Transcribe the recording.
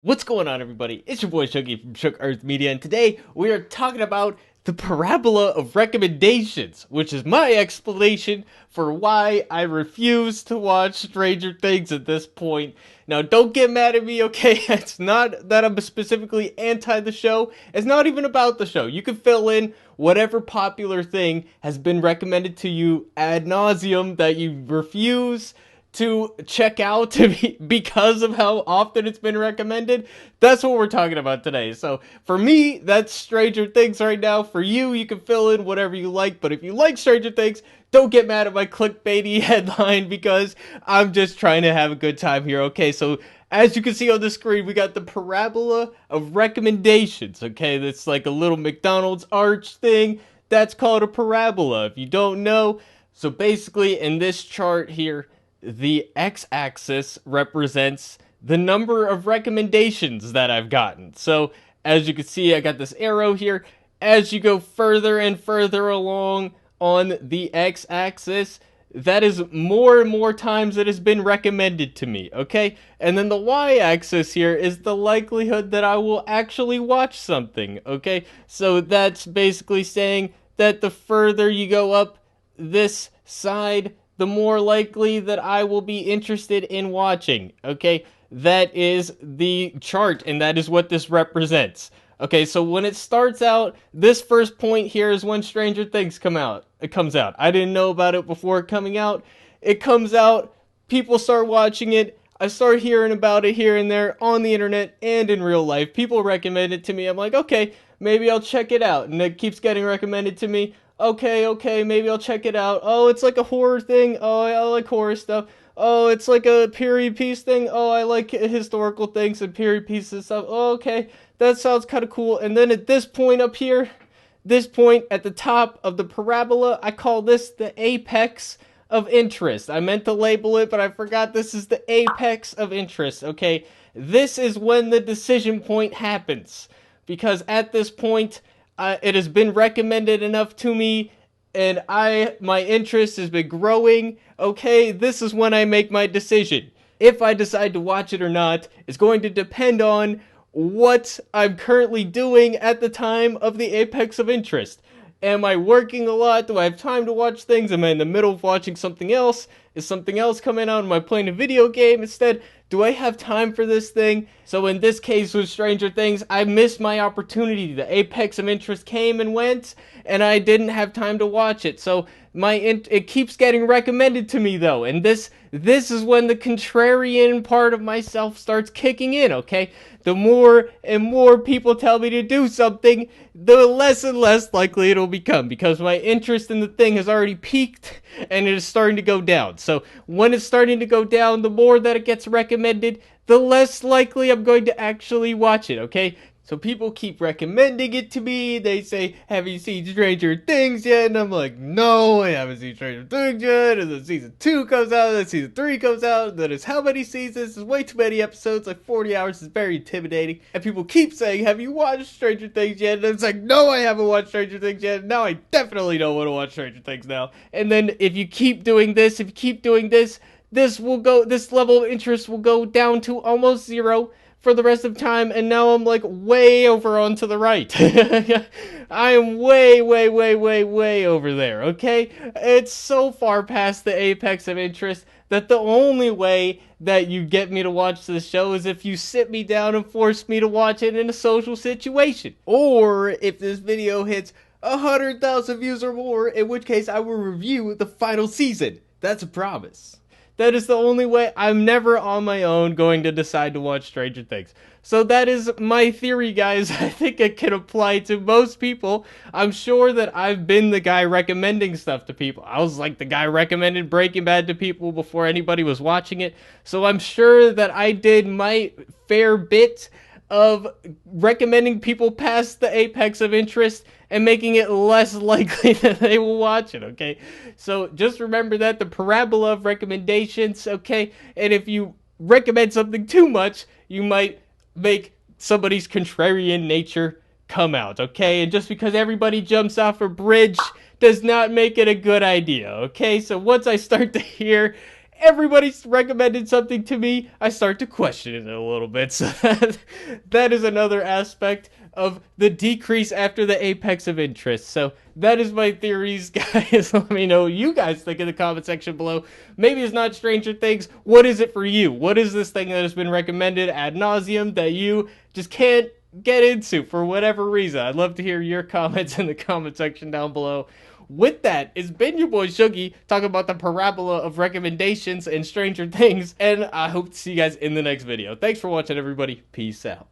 What's going on, everybody? It's your boy Shuggy from Shook Earth Media, and today we are talking about the Parabola of Recommendations, which is my explanation for why I refuse to watch Stranger Things at this point. Now, don't get mad at me, okay? It's not that I'm specifically anti the show. It's not even about the show. You can fill in whatever popular thing has been recommended to you ad nauseum that you refuse to check out because of how often it's been recommended. That's what we're talking about today. So for me, that's Stranger Things right now. For you, you can fill in whatever you like, but if you like Stranger Things, don't get mad at my clickbaity headline because I'm just trying to have a good time here. Okay, so as you can see on the screen, we got the Parabola of Recommendations. Okay, that's like a little McDonald's arch thing. That's called a parabola, if you don't know. So basically, in this chart here, the x-axis represents the number of recommendations that I've gotten. So as you can see, I got this arrow here. As you go further and further along on the x-axis, that is more and more times it has been recommended to me, okay? And then the y-axis here is the likelihood that I will actually watch something, okay? So that's basically saying that the further you go up this side, the more likely that I will be interested in watching, okay? That is the chart, and that is what this represents. Okay, so when it starts out, this first point here is when Stranger Things comes out. I didn't know about it before coming out. It comes out, people start watching it. I start hearing about it here and there on the internet and in real life. People recommend it to me. I'm like, okay, maybe I'll check it out. And it keeps getting recommended to me. Okay, maybe I'll check it out. Oh, it's like a horror thing. Oh, I like horror stuff. Oh, it's like a period piece thing. Oh, I like historical things and period pieces and stuff. Oh, okay, that sounds kind of cool. And then at this point up here, this point at the top of the parabola, I call this the apex of interest. I meant to label it, but I forgot this is the apex of interest, okay? This is when the decision point happens. Because at this point, it has been recommended enough to me, and my interest has been growing. Okay, this is when I make my decision. If I decide to watch it or not is going to depend on what I'm currently doing at the time of the apex of interest. Am I working a lot? Do I have time to watch things? Am I in the middle of watching something else? Is something else coming out? Am I playing a video game instead? Do I have time for this thing? So in this case with Stranger Things, I missed my opportunity. The apex of interest came and went, and I didn't have time to watch it. So it keeps getting recommended to me though, and this is when the contrarian part of myself starts kicking in, okay? The more and more people tell me to do something, the less and less likely it'll become, because my interest in the thing has already peaked and it is starting to go down. So when it's starting to go down, the more that it gets recommended, the less likely I'm going to actually watch it, okay? So people keep recommending it to me. They say, have you seen Stranger Things yet? And I'm like, no, I haven't seen Stranger Things yet. And then season 2 comes out, and then season 3 comes out. And then it's how many seasons? It's way too many episodes, like 40 hours. It's very intimidating. And people keep saying, have you watched Stranger Things yet? And it's like, no, I haven't watched Stranger Things yet. Now I definitely don't want to watch Stranger Things now. And then if you keep doing this, this level of interest will go down to almost zero for the rest of time, and now I'm like way over onto the right. I am way over there, okay? It's so far past the apex of interest that the only way that you get me to watch this show is if you sit me down and force me to watch it in a social situation. Or if this video hits 100,000 views or more, in which case I will review the final season. That's a promise. That is the only way. I'm never on my own going to decide to watch Stranger Things. So that is my theory, guys. I think it can apply to most people. I'm sure that I've been the guy recommending stuff to people. I was like the guy recommended Breaking Bad to people before anybody was watching it. So I'm sure that I did my fair bit of recommending people past the apex of interest and making it less likely that they will watch it, okay? So just remember that, the parabola of recommendations, okay? And if you recommend something too much, you might make somebody's contrarian nature come out, okay? And just because everybody jumps off a bridge does not make it a good idea, okay? So once I start to hear everybody's recommended something to me, I start to question it a little bit. So that is another aspect of the decrease after the apex of interest. So that is my theories, guys. Let me know what you guys think in the comment section below. Maybe it's not Stranger Things. What is it for you? What is this thing that has been recommended ad nauseum that you just can't get into for whatever reason? I'd love to hear your comments in the comment section down below. With that, it's been your boy Shuggy talking about the Parabola of Recommendations and Stranger Things, and I hope to see you guys in the next video. Thanks for watching, everybody. Peace out.